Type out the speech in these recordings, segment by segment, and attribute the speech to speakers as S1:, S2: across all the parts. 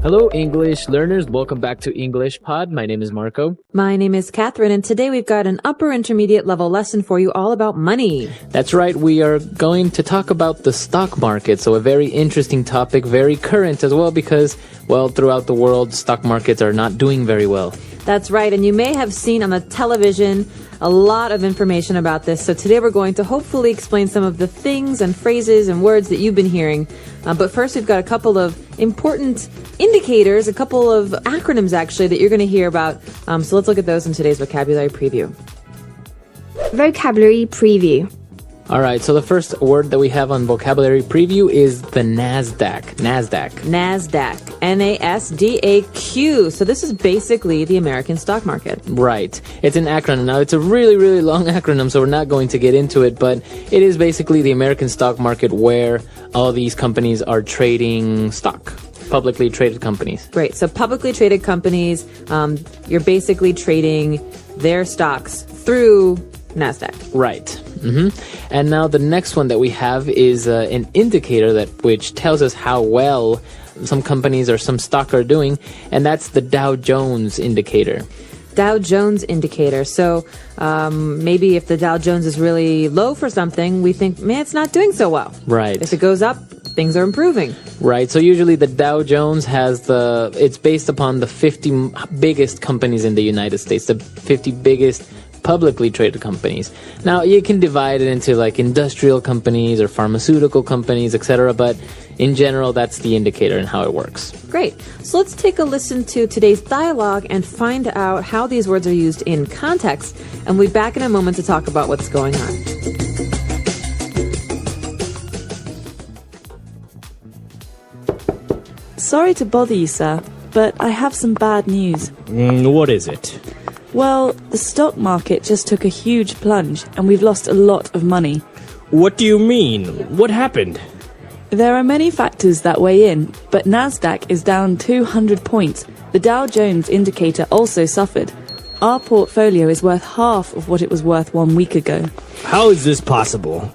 S1: Hello, English learners. Welcome back to English Pod. My name is Marco.
S2: My name is Catherine, and today we've got an upper intermediate level lesson for you all about money.
S1: That's right. We are going to talk about the stock market. So a very interesting topic, very current as well, because, well, throughout the world, stock markets are not doing very well.
S2: That's right. And you may have seen on the television a lot of information about this. So today we're going to hopefully explain some of the things and phrases and words that you've been hearing. But first, we've got a couple of important indicators, a couple of acronyms actually that you're going to hear about. So let's look at those in today's vocabulary preview.
S3: Vocabulary preview.
S1: All right, so the first word that we have on vocabulary preview is the NASDAQ.
S2: NASDAQ. N-A-S-D-A-Q. So this is basically the American stock market.
S1: Right. It's an acronym. Now, it's a really, really long acronym, so we're not going to get into it, but it is basically the American stock market where all these companies are trading stock. Publicly traded companies.
S2: Right. So publicly traded companies, you're basically trading their stocks through NASDAQ.
S1: Right. And now the next one that we have is an indicator which tells us how well some companies or some stock are doing, and that's the Dow Jones indicator.
S2: Dow Jones indicator. So maybe if the Dow Jones is really low for something, we think, man, it's not doing so well.
S1: Right.
S2: If it goes up, things are improving.
S1: Right. So usually the Dow Jones it's based upon the 50 biggest companies in the United States, the 50 biggest publicly traded companies. Now, you can divide it into like industrial companies or pharmaceutical companies, etc., but in general, that's the indicator and how it works.
S2: Great. So let's take a listen to today's dialogue and find out how these words are used in context, and we'll be back in a moment to talk about what's going on.
S4: Sorry to bother you, sir, but I have some bad news.
S5: What is it?
S4: Well, the stock market just took a huge plunge, and we've lost a lot of money.
S5: What do you mean? What happened?
S4: There are many factors that weigh in, but NASDAQ is down 200 points. The Dow Jones indicator also suffered. Our portfolio is worth half of what it was worth 1 week ago.
S5: How is this possible?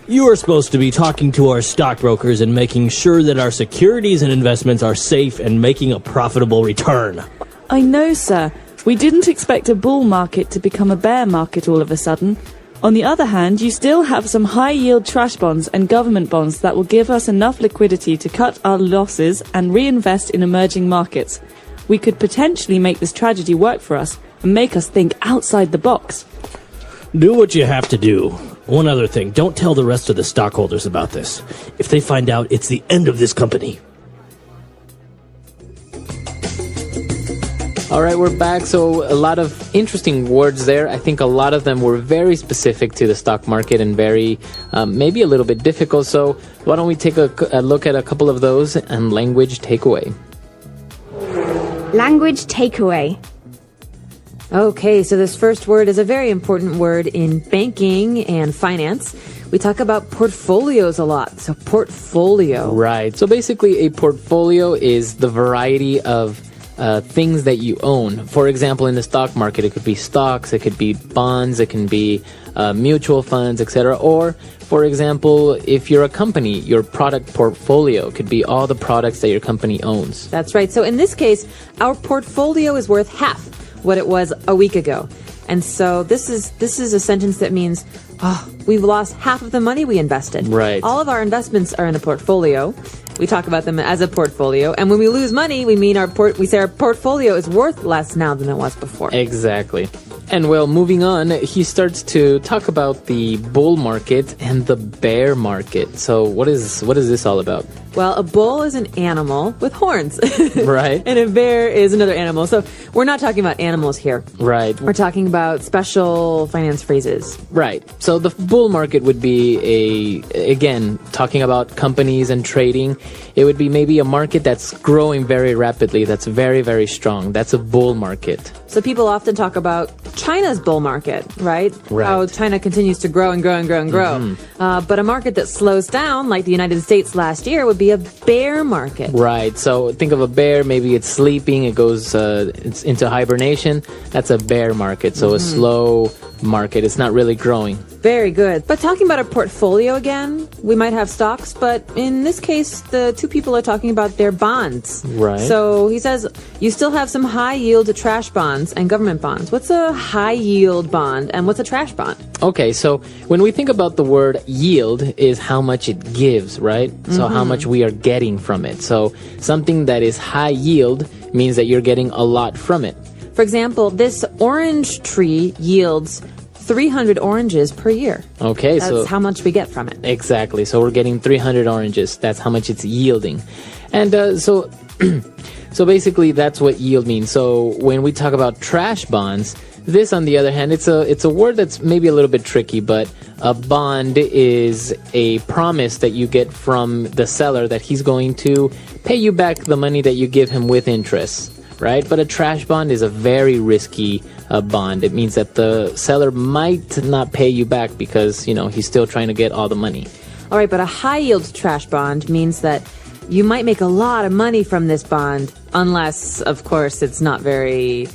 S5: You are supposed to be talking to our stockbrokers and making sure that our securities and investments are safe and making a profitable return.
S4: I know, sir. We didn't expect a bull market to become a bear market all of a sudden. On the other hand, you still have some high-yield trash bonds and government bonds that will give us enough liquidity to cut our losses and reinvest in emerging markets. We could potentially make this tragedy work for us and make us think outside the box.
S5: Do what you have to do. One other thing, don't tell the rest of the stockholders about this. If they find out, it's the end of this company.
S1: All right, we're back. So a lot of interesting words there. I think a lot of them were very specific to the stock market and very, maybe a little bit difficult. So why don't we take a look at a couple of those and language takeaway.
S3: Language takeaway.
S2: Okay, so this first word is a very important word in banking and finance. We talk about portfolios a lot. So portfolio.
S1: Right. So basically a portfolio is the variety of things that you own. For example, in the stock market, it could be stocks, it could be bonds, it can be mutual funds, etc. Or, for example, if you're a company, your product portfolio could be all the products that your company owns.
S2: That's right. So in this case, our portfolio is worth half what it was a week ago. And so this is a sentence that means, we've lost half of the money we invested.
S1: Right.
S2: All of our investments are in a portfolio. We talk about them as a portfolio. And when we lose money, we mean we say our portfolio is worth less now than it was before.
S1: Exactly. And well, moving on, he starts to talk about the bull market and the bear market. So what is this all about?
S2: Well, a bull is an animal with horns.
S1: Right.
S2: And a bear is another animal. So we're not talking about animals here.
S1: Right.
S2: We're talking about special finance phrases.
S1: Right. So the bull market would be again, talking about companies and trading. It would be maybe a market that's growing very rapidly, that's very, very strong. That's a bull market.
S2: So people often talk about China's bull market, right?
S1: Right.
S2: How China continues to grow and grow and grow and grow. Mm-hmm. But a market that slows down, like the United States last year, would be a bear market.
S1: Right. So think of a bear, maybe it's sleeping, it goes it's into hibernation. That's a bear market. So a slow market. It's not really growing.
S2: Very good. But talking about a portfolio again, we might have stocks, but in this case, the two people are talking about their bonds.
S1: Right.
S2: So he says you still have some high yield trash bonds and government bonds. What's a high yield bond and what's a trash bond?
S1: Okay, so when we think about the word yield is how much it gives, right? So how much we are getting from it. So something that is high yield means that you're getting a lot from it.
S2: For example, this orange tree yields 300 oranges per year.
S1: Okay,
S2: That's
S1: so
S2: how much we get from it.
S1: exactly. So we're getting 300 oranges. That's how much it's yielding. And so so basically that's what yield means. So when we talk about trash bonds, this on the other hand, it's a word that's maybe a little bit tricky, but a bond is a promise that you get from the seller that he's going to pay you back the money that you give him with interest. Right? But a trash bond is a very risky bond. It means that the seller might not pay you back because, he's still trying to get all the money.
S2: All right, but a high yield trash bond means that you might make a lot of money from this bond unless, of course, it's not very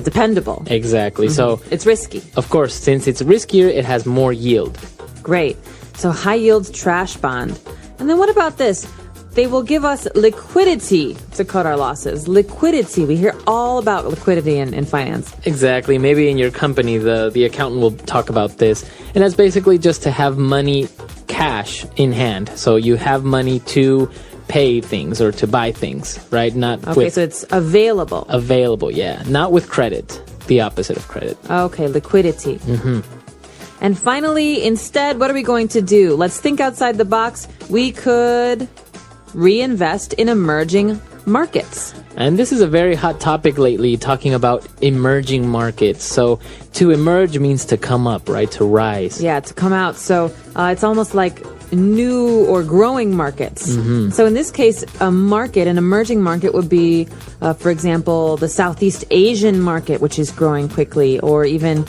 S2: dependable.
S1: Exactly. So,
S2: It's risky.
S1: of course, since it's riskier, it has more yield.
S2: Great. So high yield trash bond. And then what about this? They will give us liquidity to cut our losses. Liquidity. We hear all about liquidity in finance.
S1: Exactly. Maybe in your company, the accountant will talk about this. And that's basically just to have money, cash in hand. So you have money to pay things or to buy things, right? Not
S2: Okay,
S1: with
S2: so it's available.
S1: available, yeah. Not with credit. The opposite of credit.
S2: Okay, liquidity. And finally, instead, what are we going to do? Let's think outside the box. We could reinvest in emerging markets.
S1: And this is a very hot topic lately, talking about emerging markets. So to emerge means to come up, right? To rise.
S2: Yeah, to come out. So it's almost like new or growing markets. So in this case, an emerging market would be, for example, the Southeast Asian market, which is growing quickly, or even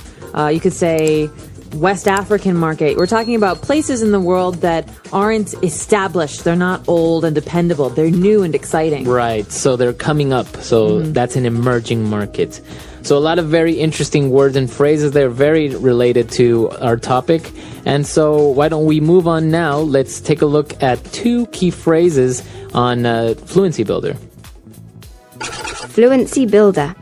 S2: you could say West African market. We're talking about places in the world that aren't established. They're not old and dependable. They're new and exciting.
S1: Right. So they're coming up. So that's an emerging market. So a lot of very interesting words and phrases. They're very related to our topic. And so why don't we move on now? Let's take a look at two key phrases on Fluency Builder.
S3: Fluency Builder.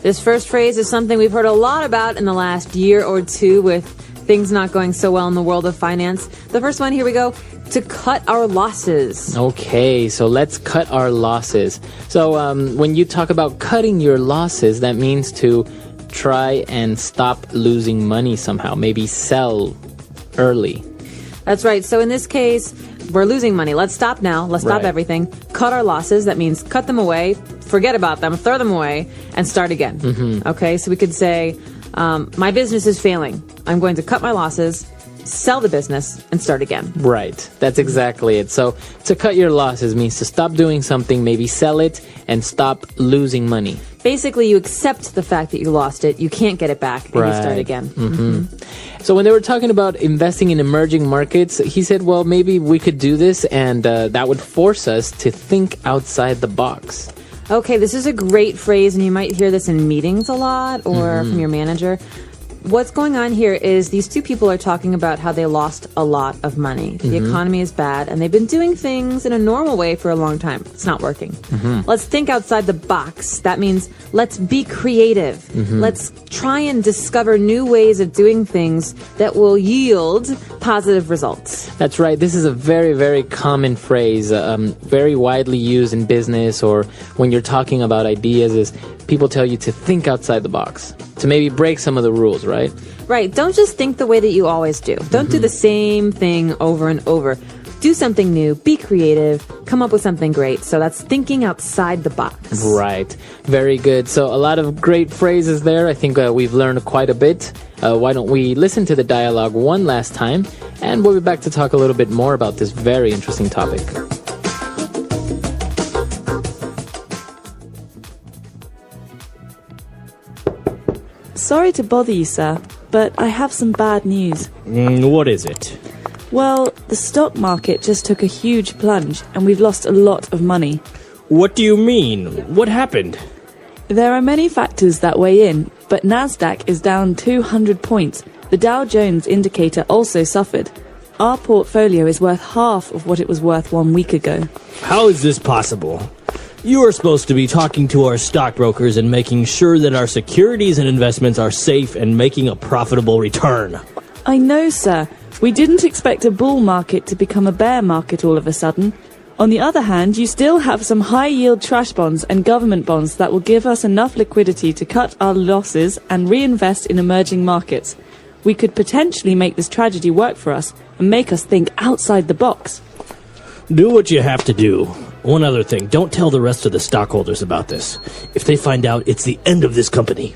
S2: This first phrase is something we've heard a lot about in the last year or two with things not going so well in the world of finance. The first one, here we go, to cut our losses.
S1: Okay, so let's cut our losses. So when you talk about cutting your losses, that means to try and stop losing money somehow. Maybe sell early.
S2: That's right. So in this case, we're losing money. Let's stop now. Let's stop
S1: Right.
S2: everything. Cut our losses. That means cut them away, forget about them, throw them away, and start again. Okay, so we could say, my business is failing. I'm going to cut my losses, sell the business, and start again.
S1: Right. That's exactly it. So to cut your losses means to stop doing something, maybe sell it, and stop losing money.
S2: Basically, you accept the fact that you lost it, you can't get it back, and you start
S1: Right.
S2: again.
S1: So when they were talking about investing in emerging markets, he said, well, maybe we could do this, and that would force us to think outside the box.
S2: Okay, this is a great phrase, and you might hear this in meetings a lot or from your manager. What's going on here is these two people are talking about how they lost a lot of money. The economy is bad, and they've been doing things in a normal way for a long time. It's not working. Let's think outside the box. That means let's be creative. Let's try and discover new ways of doing things that will yield positive results.
S1: That's right. This is a very, very common phrase, very widely used in business or when you're talking about ideas is people tell you to think outside the box, to maybe break some of the rules, right?
S2: Right. Don't just think the way that you always do. Don't do the same thing over and over. Do something new, be creative, come up with something great. So that's thinking outside the box.
S1: Right. Very good. So a lot of great phrases there. I think we've learned quite a bit. Why don't we listen to the dialogue one last time, and we'll be back to talk a little bit more about this very interesting topic.
S4: Sorry to bother you, sir, but I have some bad news.
S5: What is it?
S4: Well, the stock market just took a huge plunge, and we've lost a lot of money.
S5: What do you mean? What happened?
S4: There are many factors that weigh in, but Nasdaq is down 200 points. The Dow Jones indicator also suffered. Our portfolio is worth half of what it was worth 1 week ago.
S5: How is this possible? You are supposed to be talking to our stockbrokers and making sure that our securities and investments are safe and making a profitable return.
S4: I know, sir. We didn't expect a bull market to become a bear market all of a sudden. On the other hand, you still have some high-yield trash bonds and government bonds that will give us enough liquidity to cut our losses and reinvest in emerging markets. We could potentially make this tragedy work for us and make us think outside the box.
S5: Do what you have to do. One other thing, don't tell the rest of the stockholders about this. If they find out, it's the end of this company.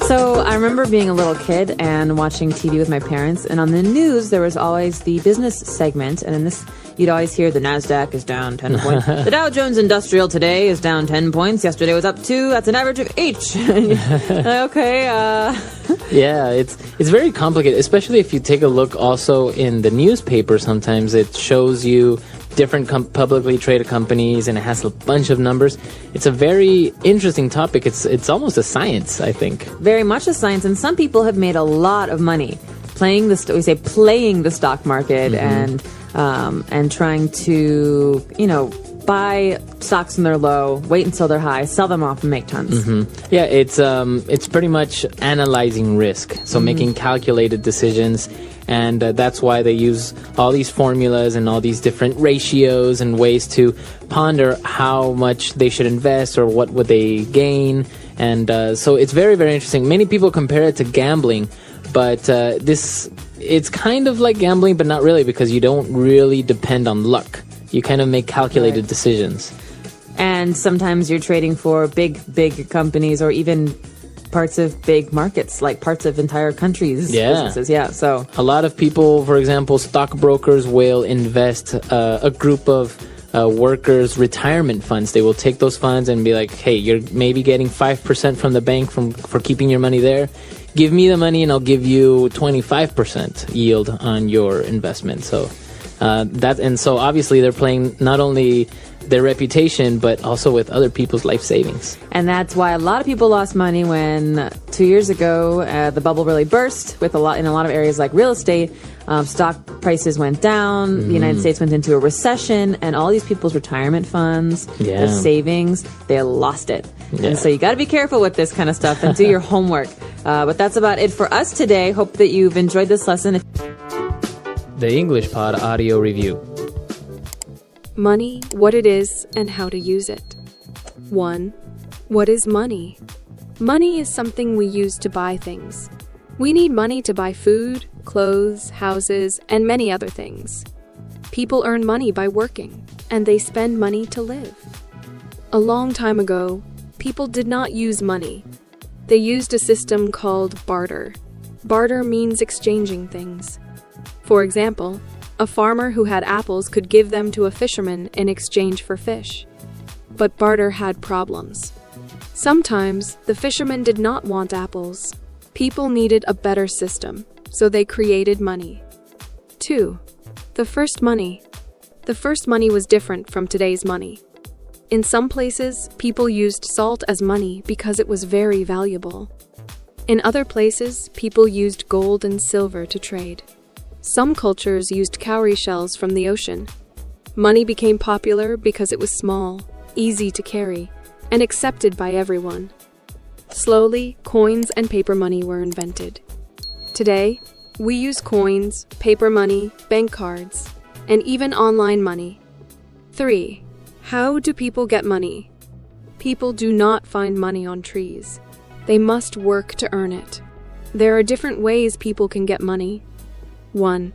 S2: So I remember being a little kid and watching TV with my parents, and on the news there was always the business segment, and in this you'd always hear the Nasdaq is down 10 points. The Dow Jones Industrial today is down 10 points. Yesterday was up 2. That's an average of 8. Okay.
S1: Yeah, it's very complicated, especially if you take a look also in the newspaper. Sometimes it shows you different publicly traded companies, and it has a bunch of numbers. It's a very interesting topic. It's almost a science, I think.
S2: Very much a science, and some people have made a lot of money playing the stock market and trying to buy stocks when they're low, wait until they're high, sell them off, and make tons.
S1: Yeah, it's pretty much analyzing risk, so making calculated decisions. And that's why they use all these formulas and all these different ratios and ways to ponder how much they should invest or what would they gain. And so it's very, very interesting. Many people compare it to gambling, but it's kind of like gambling, but not really, because you don't really depend on luck. You kind of make calculated decisions.
S2: And sometimes you're trading for big companies, or even parts of big markets, like parts of entire countries' businesses. Yeah, so
S1: a lot of people, for example, stockbrokers will invest a group of workers' retirement funds. They will take those funds and be like, hey, you're maybe getting 5% from the bank for keeping your money there. Give me the money and I'll give you 25% yield on your investment. So so obviously they're playing not only their reputation, but also with other people's life savings. And
S2: that's why a lot of people lost money when 2 years ago the bubble really burst in a lot of areas like real estate. Stock prices went down, the United States went into a recession, and all these people's retirement funds, their savings, they lost it. And so you got to be careful with this kind of stuff and do your homework. But that's about it for us today. Hope that you've enjoyed this lesson.
S1: The English Pod Audio Review.
S3: Money, what it is, and how to use it. 1. What is money? Money is something we use to buy things. We need money to buy food, clothes, houses, and many other things. People earn money by working, and they spend money to live. A long time ago, people did not use money. They used a system called barter. Barter means exchanging things. For example, a farmer who had apples could give them to a fisherman in exchange for fish. But barter had problems. Sometimes, the fisherman did not want apples. People needed a better system, so they created money. 2. The first money. The first money was different from today's money. In some places, people used salt as money because it was very valuable. In other places, people used gold and silver to trade. Some cultures used cowrie shells from the ocean. Money became popular because it was small, easy to carry, and accepted by everyone. Slowly, coins and paper money were invented. Today, we use coins, paper money, bank cards, and even online money. 3. How do people get money? People do not find money on trees. They must work to earn it. There are different ways people can get money. 1.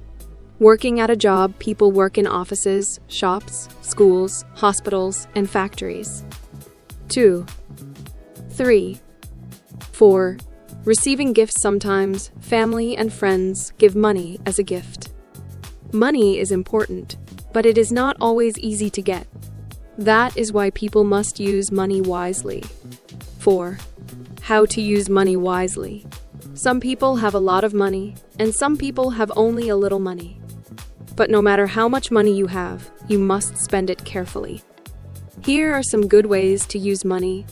S3: Working at a job, people work in offices, shops, schools, hospitals, and factories. 2. 3. 4. Receiving gifts sometimes, family and friends give money as a gift. Money is important, but it is not always easy to get. That is why people must use money wisely. 4. How to use money wisely. Some people have a lot of money, and some people have only a little money. But no matter how much money you have, you must spend it carefully. Here are some good ways to use money.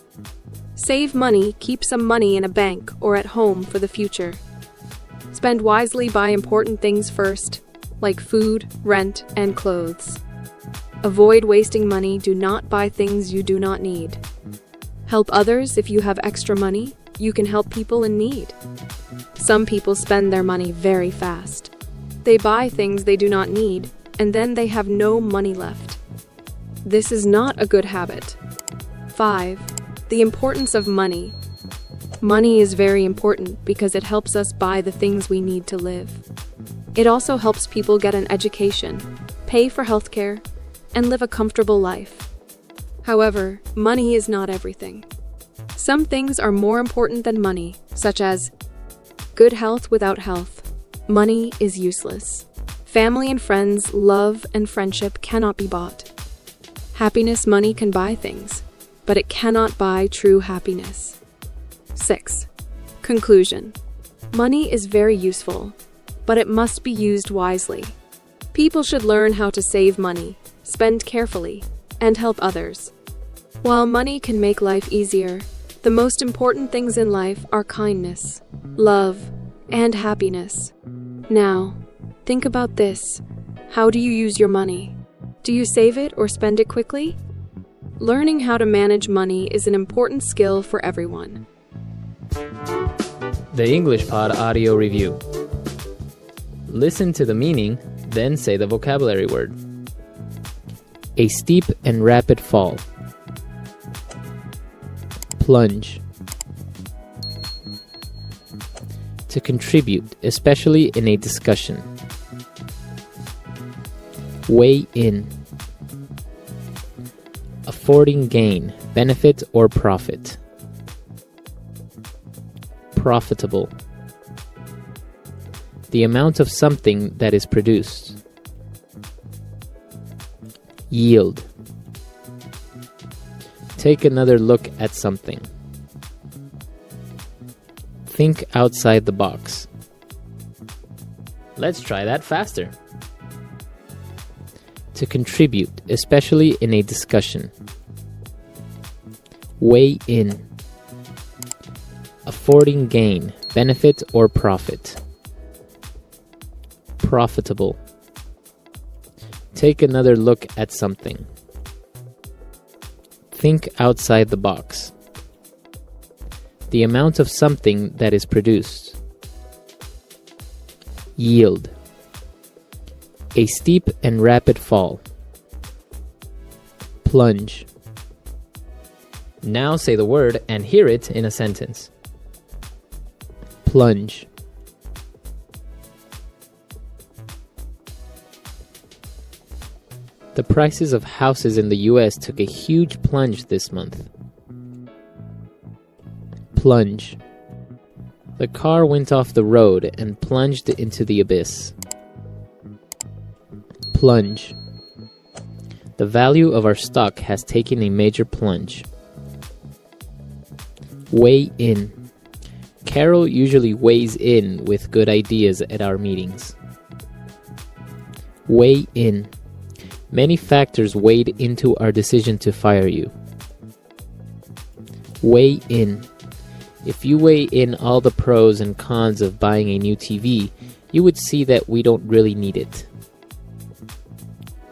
S3: Save money, keep some money in a bank or at home for the future. Spend wisely, buy important things first, like food, rent, and clothes. Avoid wasting money, do not buy things you do not need. Help others, if you have extra money, you can help people in need. Some people spend their money very fast. They buy things they do not need, and then they have no money left. This is not a good habit. 5. The importance of money. Money is very important because it helps us buy the things we need to live. It also helps people get an education, pay for healthcare, and live a comfortable life. However, money is not everything. Some things are more important than money, such as good health. Without health, money is useless. Family and friends, love and friendship cannot be bought. Happiness, money can buy things, but it cannot buy true happiness. 6. Conclusion. Money is very useful, but it must be used wisely. People should learn how to save money, spend carefully, and help others. While money can make life easier, the most important things in life are kindness, love, and happiness. Now, think about this. How do you use your money? Do you save it or spend it quickly? Learning how to manage money is an important skill for everyone.
S1: The English Pod Audio Review. Listen to the meaning, then say the vocabulary word. A steep and rapid fall. Plunge. To contribute, especially in a discussion. Weigh in. Affording gain, benefit or profit. Profitable. The amount of something that is produced. Yield. Take another look at something. Think outside the box. Let's try that faster. To contribute, especially in a discussion. Weigh in. Affording gain, benefit or profit. Profitable. Take another look at something. Think outside the box. The amount of something that is produced. Yield. A steep and rapid fall. Plunge. Now say the word and hear it in a sentence. Plunge. The prices of houses in the US took a huge plunge this month. Plunge. The car went off the road and plunged into the abyss. Plunge. The value of our stock has taken a major plunge. Weigh in. Carol usually weighs in with good ideas at our meetings. Weigh in. Many factors weighed into our decision to fire you. Weigh in. If you weigh in all the pros and cons of buying a new TV, you would see that we don't really need it.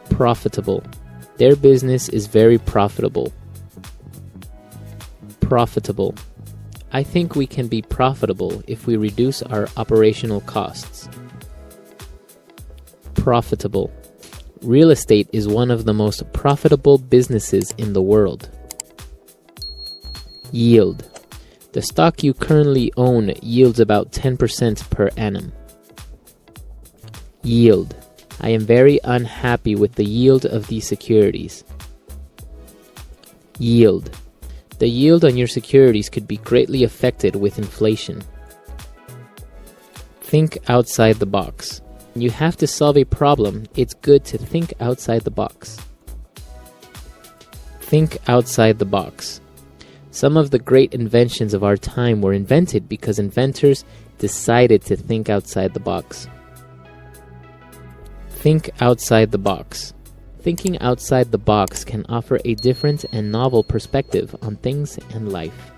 S1: Profitable. Their business is very profitable. Profitable. I think we can be profitable if we reduce our operational costs. Profitable. Real estate is one of the most profitable businesses in the world. Yield. The stock you currently own yields about 10% per annum. Yield. I am very unhappy with the yield of these securities. Yield. The yield on your securities could be greatly affected with inflation. Think outside the box. When you have to solve a problem, it's good to think outside the box. Think outside the box. Some of the great inventions of our time were invented because inventors decided to think outside the box. Think outside the box. Thinking outside the box can offer a different and novel perspective on things and life.